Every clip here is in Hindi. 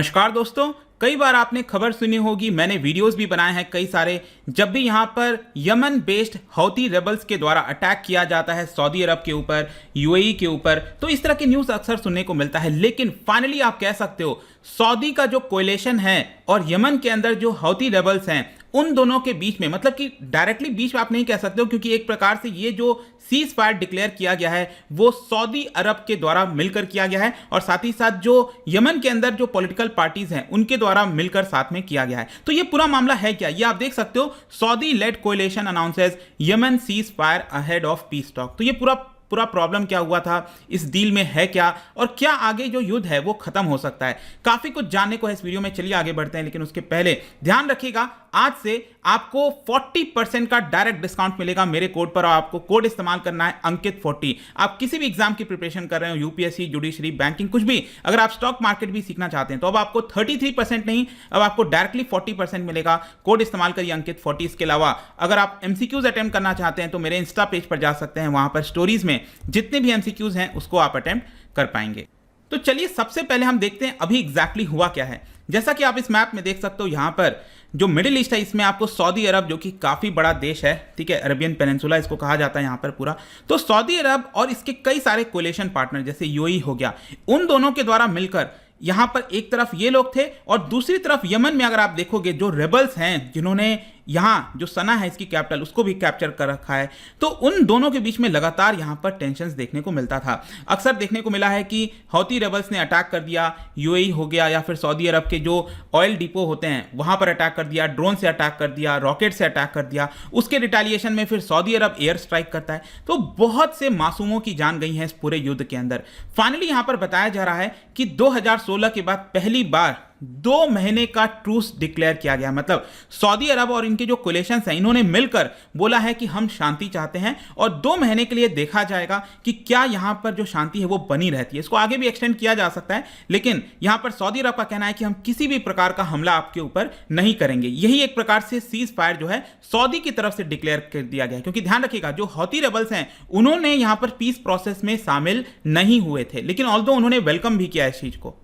नमस्कार दोस्तों, कई बार आपने खबर सुनी होगी, मैंने वीडियोस भी बनाए हैं कई सारे। जब भी यहाँ पर यमन बेस्ड हौती रेबल्स के द्वारा अटैक किया जाता है सऊदी अरब के ऊपर, यूएई के ऊपर, तो इस तरह की न्यूज़ अक्सर सुनने को मिलता है। लेकिन फाइनली आप कह सकते हो सऊदी का जो कोएलिशन है और यमन के अंदर जो हौती रेबल्स हैं, उन दोनों के बीच में, मतलब कि डायरेक्टली बीच में आप नहीं कह सकते हो, क्योंकि एक प्रकार से ये जो सीज फायर डिक्लेयर किया गया है वो सऊदी अरब के द्वारा मिलकर किया गया है और साथ ही साथ जो यमन के अंदर जो पॉलिटिकल पार्टीज हैं उनके द्वारा मिलकर साथ में किया गया है। तो ये पूरा मामला है क्या, ये आप देख सकते हो। Saudi led coalition announces Yemen cease fire ahead of peace talk. तो ये पूरा प्रॉब्लम क्या हुआ था, इस डील में है क्या और क्या आगे जो युद्ध है वो खत्म हो सकता है। काफी कुछ जानने को है इस वीडियो में, चलिए आगे बढ़ते हैं। लेकिन उसके पहले ध्यान रखिएगा, आज से आपको 40% का डायरेक्ट डिस्काउंट मिलेगा मेरे कोड पर और आपको कोड इस्तेमाल करना है अंकित40। आप किसी भी एग्जाम की प्रिपरेशन कर रहे हो, यूपीएससी, जुडिशरी, बैंकिंग, कुछ भी, अगर आप स्टॉक मार्केट भी सीखना चाहते हैं तो अब आपको 33% नहीं, अब आपको डायरेक्टली 40% मिलेगा। कोड इस्तेमाल करिए अंकित40। इसके अलावा अगर आप एमसीक्यूज अटेम्प्ट करना चाहते हैं तो मेरे इंस्टा पेज पर जा सकते हैं, वहां पर स्टोरीज में जितने भी एमसीक्यूज हैं उसको आप अटेम्प्ट कर पाएंगे। तो चलिए सबसे पहले हम देखते हैं अभी एग्जैक्टली हुआ क्या है। जैसा कि आप इस मैप में देख सकते हो, यहां पर जो मिडिल ईस्ट है इसमें आपको सऊदी अरब, जो कि काफी बड़ा देश है, ठीक है, अरबियन पेनिनसुला इसको कहा जाता है यहां पर पूरा। तो सऊदी अरब और इसके कई सारे कोएलिशन पार्टनर जैसे यूएई हो गया, उन दोनों के द्वारा मिलकर यहां पर एक तरफ ये लोग थे और दूसरी तरफ यमन में अगर आप देखोगे जो रेबल्स हैं जिन्होंने यहां जो सना है इसकी कैपिटल उसको भी कैप्चर कर रखा है, तो उन दोनों के बीच में लगातार यहां पर टेंशंस देखने को मिलता था। अक्सर देखने को मिला है कि हौती रेबल्स ने अटैक कर दिया, यूएई हो गया या फिर सऊदी अरब के जो ऑयल डिपो होते हैं वहां पर अटैक कर दिया, ड्रोन से अटैक कर दिया, रॉकेट से अटैक कर दिया, उसके रिटेलिएशन में फिर सऊदी अरब एयर स्ट्राइक करता है। तो बहुत से मासूमों की जान गई है इस पूरे युद्ध के अंदर। फाइनली यहां पर बताया जा रहा है कि 2016 के बाद पहली बार 2 महीने का ट्रूस डिक्लेयर किया गया। मतलब सऊदी अरब और इनके जो कोएलिशंस हैं इन्होंने मिलकर बोला है कि हम शांति चाहते हैं और 2 महीने के लिए देखा जाएगा कि क्या यहां पर जो शांति है वो बनी रहती है। इसको आगे भी एक्सटेंड किया जा सकता है, लेकिन यहां पर सऊदी अरब का कहना है कि हम किसी भी प्रकार का हमला आपके ऊपर नहीं करेंगे। यही एक प्रकार से सीज फायर जो है सऊदी की तरफ से डिक्लेयर कर दिया गया है, क्योंकि ध्यान रखिएगा जो हौती रेबल्स हैं उन्होंने यहां पर पीस प्रोसेस में शामिल नहीं हुए थे, लेकिन ऑल्दो उन्होंने वेलकम भी किया इस चीज को।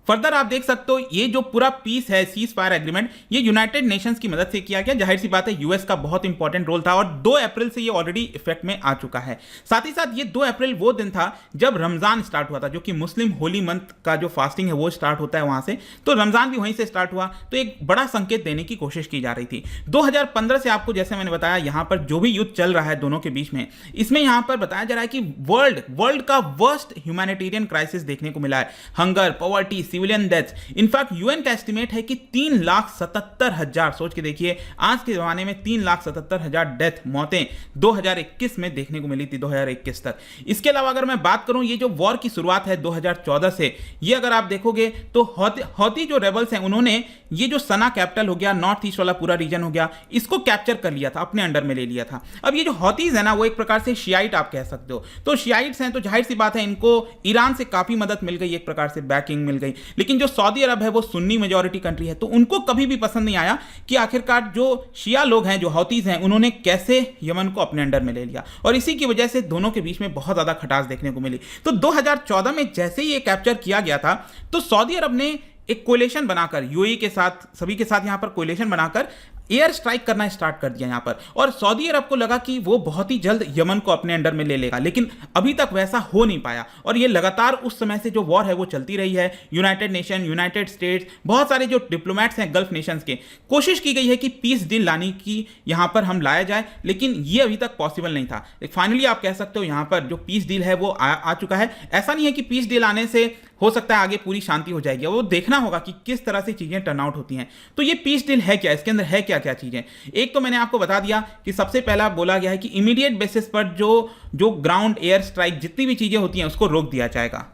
फर्दर आप देख सकते हो ये जो पूरा पीस है, सीज फायर एग्रीमेंट, ये यूनाइटेड नेशंस की मदद से किया गया। जाहिर सी बात है यूएस का बहुत इंपॉर्टेंट रोल था और 2 अप्रैल से ये ऑलरेडी इफेक्ट में आ चुका है। साथ ही साथ ये 2 अप्रैल वो दिन था जब रमजान स्टार्ट हुआ था, जो कि मुस्लिम होली मंथ का जो फास्टिंग है वो स्टार्ट होता है वहां से, तो रमजान भी वहीं से स्टार्ट हुआ। तो एक बड़ा संकेत देने की कोशिश की जा रही थी। 2015 से आपको, जैसे मैंने बताया, यहां पर जो भी युद्ध चल रहा है दोनों के बीच में, इसमें यहां पर बताया जा रहा है कि वर्ल्ड का वर्स्ट ह्यूमैनिटेरियन क्राइसिस देखने को मिला है। Hunger, poverty, civilian deaths. In fact UN का एस्टिमेट है कि 3,77,000, सोच के देखिए, आज के जमाने में 3,77,000 डेथ, मौतें 2021 में देखने को मिली थी, 2021 तक। इसके अलावा अगर मैं बात करूं, ये जो वॉर की शुरुआत है 2014 से, ये अगर आप देखोगे तो हौती जो रेबल्स हैं उन्होंने ये जो सना कैपिटल हो गया, नॉर्थ ईस्ट वाला पूरा रीजन हो गया, इसको कैप्चर कर लिया था, अपने अंडर में ले लिया था। अब ये जो हौतीज है ना, वो एक प्रकार से शियाइट आप कह सकते हो। तो शियाइट्स हैं तो जाहिर सी बात है इनको ईरान से काफी मदद मिल गई, एक प्रकार से बैकिंग मिल गई। लेकिन जो सऊदी अरब है वो सुन्नी मेजॉरिटी कंट्री है, तो उनको कभी भी पसंद नहीं आया कि आखिरकार जो शिया लोग हैं, जो हौतीज हैं, उन्होंने कैसे यमन को अपने अंडर में ले लिया, और इसी की वजह से दोनों के बीच में बहुत ज्यादा खटास देखने को मिली। तो 2014 में जैसे ही ये कैप्चर किया गया था तो सऊदी अरब ने एक कोएलिशन बनाकर, यूएई के साथ, सभी के साथ यहां पर कोएलिशन बनाकर एयर स्ट्राइक करना स्टार्ट कर दिया यहां पर। और सऊदी अरब को लगा कि वो बहुत ही जल्द यमन को अपने अंडर में ले लेगा, लेकिन अभी तक वैसा हो नहीं पाया। और ये लगातार उस समय से जो वॉर है वो चलती रही है। यूनाइटेड नेशन, यूनाइटेड स्टेट्स, बहुत सारे जो डिप्लोमेट्स हैं गल्फ नेशंस के, कोशिश की गई है कि पीस डील लाने की यहां पर हम लाया जाए, लेकिन ये अभी तक पॉसिबल नहीं था। फाइनली आप कह सकते हो यहां पर जो पीस डील है वो आ चुका है। ऐसा नहीं है कि पीस डील आने से हो सकता है आगे पूरी शांति हो जाएगी, वो देखना होगा कि किस तरह से चीजें टर्न आउट होती हैं। तो ये पीस डील है क्या, इसके अंदर है क्या क्या चीजें। एक तो मैंने आपको बता दिया कि सबसे पहला बोला गया है कि इमीडिएट बेसिस पर जो ग्राउंड, एयर स्ट्राइक, जितनी भी चीजें होती हैं उसको रोक दिया जाएगा।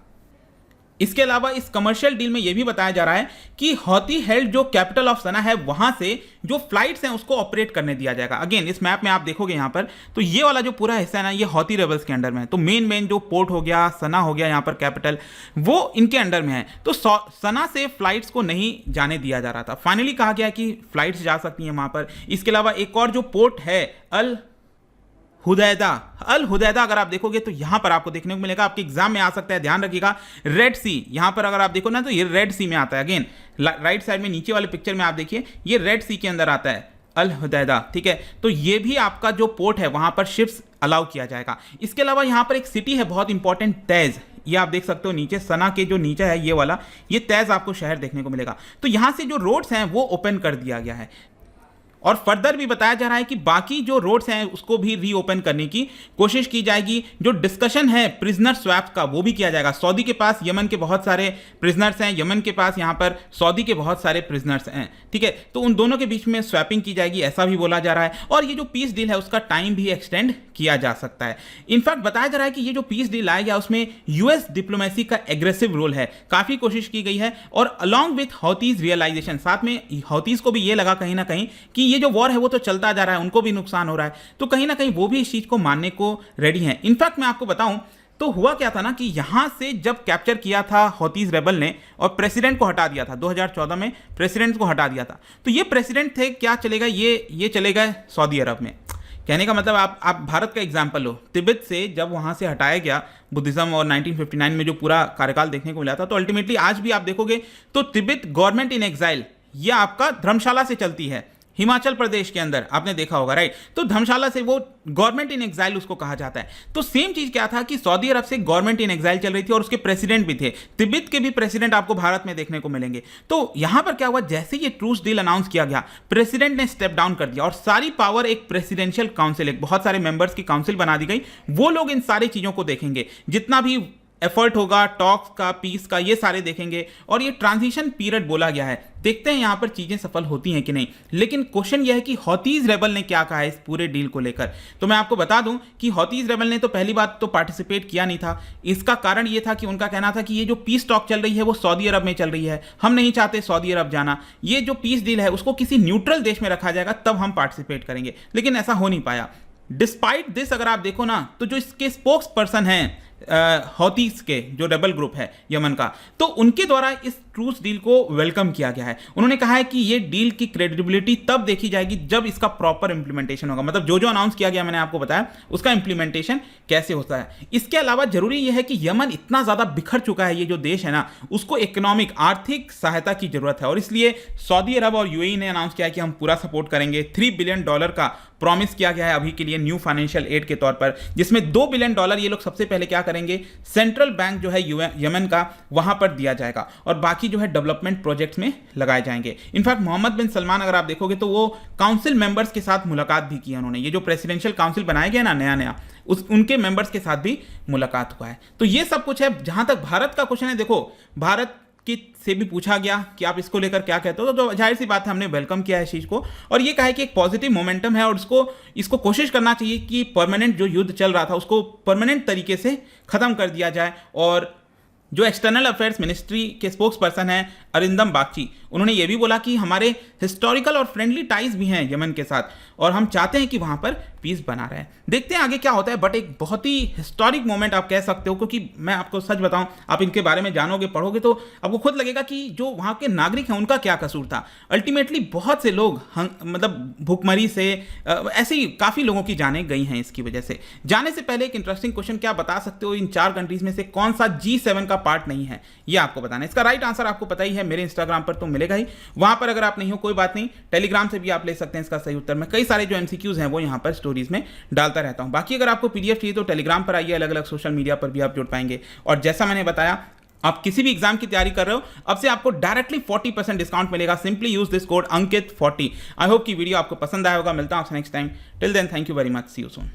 इसके अलावा इस कमर्शियल डील में यह भी बताया जा रहा है कि हौती हेल्ड जो कैपिटल ऑफ सना है वहां से जो फ्लाइट्स हैं उसको ऑपरेट करने दिया जाएगा। अगेन इस मैप में आप देखोगे यहां पर, तो ये वाला जो पूरा हिस्सा है ना, ये हौती रेबल्स के अंडर में है। तो मेन जो पोर्ट हो गया, सना हो गया यहां पर कैपिटल, वो इनके अंडर में है। तो सना से फ्लाइट्स को नहीं जाने दिया जा रहा था। फाइनली कहा गया कि फ्लाइट्स जा सकती हैं वहां पर। इसके अलावा एक और जो पोर्ट है अल हुदैदा अगर आप देखोगे तो यहां पर आपको देखने को मिलेगा, आपके एग्जाम में आ सकता है, ध्यान रखिएगा। रेड सी, यहां पर अगर आप देखो ना तो ये रेड सी में आता है। अगेन राइट साइड में नीचे वाले पिक्चर में आप देखिए ये रेड सी के अंदर आता है अल हुदैदा, ठीक है। तो ये भी आपका जो पोर्ट है वहां पर शिप्स अलाउ किया जाएगा। इसके अलावा यहाँ पर एक सिटी है बहुत इंपॉर्टेंट, तैज, ये आप देख सकते हो नीचे सना के जो नीचे है ये वाला, ये तैज आपको शहर देखने को मिलेगा। तो यहाँ से जो रोड्स हैं वो ओपन कर दिया गया है और फर्दर भी बताया जा रहा है कि बाकी जो रोड्स हैं उसको भी रीओपन करने की कोशिश की जाएगी। जो डिस्कशन है प्रिजनर स्वैप का वो भी किया जाएगा। सऊदी के पास यमन के बहुत सारे प्रिजनर्स हैं, यमन के पास यहाँ पर सऊदी के बहुत सारे प्रिजनर्स हैं, ठीक है। तो उन दोनों के बीच में स्वैपिंग की जाएगी ऐसा भी बोला जा रहा है। और ये जो पीस डील है उसका टाइम भी एक्सटेंड किया जा सकता है। इनफैक्ट बताया जा रहा है कि ये जो पीस डील आया गया उसमें यूएस डिप्लोमेसी का एग्रेसिव रोल है, काफ़ी कोशिश की गई है। और अलॉन्ग विथ हौतीज रियलाइजेशन, साथ में हौतीज को भी ये लगा कहीं ना कहीं कि ये जो वॉर है वो तो चलता जा रहा है, उनको भी नुकसान हो रहा है, तो कहीं ना कहीं वो भी इस चीज को मानने को रेडी हैं। इनफैक्ट मैं आपको बताऊं तो हुआ क्या था ना कि यहां से जब कैप्चर किया था हौतीज रेबल ने और प्रेसिडेंट को हटा दिया था 2014 में, प्रेसिडेंट को हटा दिया था। तो ये प्रेसिडेंट थे, क्या चले गए ये चले गए सऊदी अरब में। कहने का मतलब आप भारत का एग्जाम्पल लो, तिब्बत से जब वहां से हटाया गया बुद्धिज्म और 1959 में जो पूरा कार्यकाल देखने को मिला था, तो अल्टीमेटली आज भी आप देखोगे तो तिब्बत गवर्नमेंट इन एग्जाइल ये आपका धर्मशाला से चलती है, हिमाचल प्रदेश के अंदर आपने देखा होगा, राइट। तो धर्मशाला से वो गवर्नमेंट इन एग्जाइल उसको कहा जाता है। तो सेम चीज क्या था कि सऊदी अरब से गवर्नमेंट इन एग्जाइल चल रही थी और उसके प्रेसिडेंट भी थे, तिब्बत के भी प्रेसिडेंट आपको भारत में देखने को मिलेंगे। तो यहां पर क्या हुआ, जैसे ये ट्रूस डील अनाउंस किया गया, प्रेसिडेंट ने स्टेप डाउन कर दिया और सारी पावर एक प्रेसिडेंशियल काउंसिल, एक बहुत सारे मेंबर्स की काउंसिल बना दी गई। वो लोग इन सारी चीजों को देखेंगे, जितना भी एफर्ट होगा टॉक्स का, पीस का, ये सारे देखेंगे। और ये ट्रांजिशन पीरियड बोला गया है, देखते हैं यहां पर चीजें सफल होती हैं कि नहीं। लेकिन क्वेश्चन यह है कि हौतीज रेबल ने क्या कहा है इस पूरे डील को लेकर। तो मैं आपको बता दूं कि हौतीज रेबल ने तो पहली बात तो पार्टिसिपेट किया नहीं था। इसका कारण यह था कि उनका कहना था कि ये जो पीस टॉक चल रही है वो सऊदी अरब में चल रही है, हम नहीं चाहते सऊदी अरब जाना, ये जो पीस डील है उसको किसी न्यूट्रल देश में रखा जाएगा तब हम पार्टिसिपेट करेंगे। लेकिन ऐसा हो नहीं पाया। डिस्पाइट दिस अगर आप देखो ना तो जो इसके स्पोक्स पर्सन हैं हौतीस के जो रेबल ग्रुप है यमन का, तो उनके द्वारा इस ट्रूस डील को वेलकम किया गया है। उन्होंने कहा है कि ये डील की क्रेडिबिलिटी तब देखी जाएगी जब इसका प्रॉपर इंप्लीमेंटेशन होगा, मतलब जो अनाउंस किया गया मैंने आपको बताया उसका इंप्लीमेंटेशन कैसे होता है। इसके अलावा जरूरी यह है कि यमन इतना ज्यादा बिखर चुका है, ये जो देश है ना, उसको इकोनॉमिक आर्थिक सहायता की जरूरत है। और इसलिए सऊदी अरब और यूएई ने अनाउंस किया है कि हम पूरा सपोर्ट करेंगे। $3 बिलियन का प्रॉमिस किया गया है अभी के लिए न्यू फाइनेंशियल एड के तौर पर, जिसमें $2 बिलियन ये लोग सबसे पहले क्या करेंगे, सेंट्रल बैंक जो है यमन का वहां पर दिया जाएगा और बाकी जो है डेवलपमेंट प्रोजेक्ट्स में लगाए जाएंगे। इनफैक्ट मोहम्मद बिन सलमान अगर आप देखोगे तो वो काउंसिल मेंबर्स के साथ मुलाकात भी की है उन्होंने। ये जो प्रेसिडेंशियल काउंसिल बनाया गया ना नया उनके मेंबर्स के साथ भी मुलाकात हुआ है। तो ये सब कुछ है। जहां तक भारत का क्वेश्चन है, देखो भारत की से भी पूछा गया कि आप इसको लेकर क्या कहते हो, तो जाहिर सी बात है हमने वेलकम किया है इस चीज को और ये कहा है कि एक पॉजिटिव मोमेंटम है और इसको कोशिश करना चाहिए कि परमानेंट जो युद्ध चल रहा था उसको परमानेंट तरीके से खत्म कर दिया जाए। और जो एक्सटर्नल अफेयर्स मिनिस्ट्री के स्पोक्स पर्सन हैं अरिंदम बागची, उन्होंने ये भी बोला कि हमारे हिस्टोरिकल और फ्रेंडली टाइज भी हैं यमन के साथ और हम चाहते हैं कि वहां पर पीस बना रहे। देखते हैं आगे क्या होता है, बट एक बहुत ही हिस्टोरिक मोमेंट आप कह सकते हो, क्योंकि मैं आपको सच बताऊं, आप इनके बारे में जानोगे पढ़ोगे तो आपको खुद लगेगा कि जो वहां के नागरिक हैं उनका क्या कसूर था। अल्टीमेटली बहुत से लोग मतलब भूखमरी से ऐसे ही काफ़ी लोगों की जानें गई हैं इसकी वजह से। जाने से पहले एक इंटरेस्टिंग क्वेश्चन, क्या बता सकते हो इन 4 कंट्रीज में से कौन सा G7 का पार्ट नहीं है, ये आपको बताना है। इसका राइट आंसर आपको पता ही है, मेरे इंस्टाग्राम पर तो मिलेगा ही, वहां पर अगर आप नहीं हो कोई बात नहीं, टेलीग्राम से भी आप ले सकते हैं इसका सही उत्तर। मैं कई सारे जो MCQs हैं वो यहाँ पर स्टोरीज में डालता रहता हूँ। बाकी अगर आपको PDF चाहिए तो टेलीग्राम पर आइए, अलग अलग सोशल मीडिया पर भी आप जुड़ पाएंगे। और जैसा मैंने बताया, आप किसी भी एग्जाम की तैयारी कर रहे हो, अब से आपको डायरेक्टली 40% डिस्काउंट मिलेगा। सिंपली यूज दिस कोड अंकित40। आई होप कि वीडियो आपको पसंद आया होगा। मिलता हूं आपसे next time. Till then thank you very much, see you soon.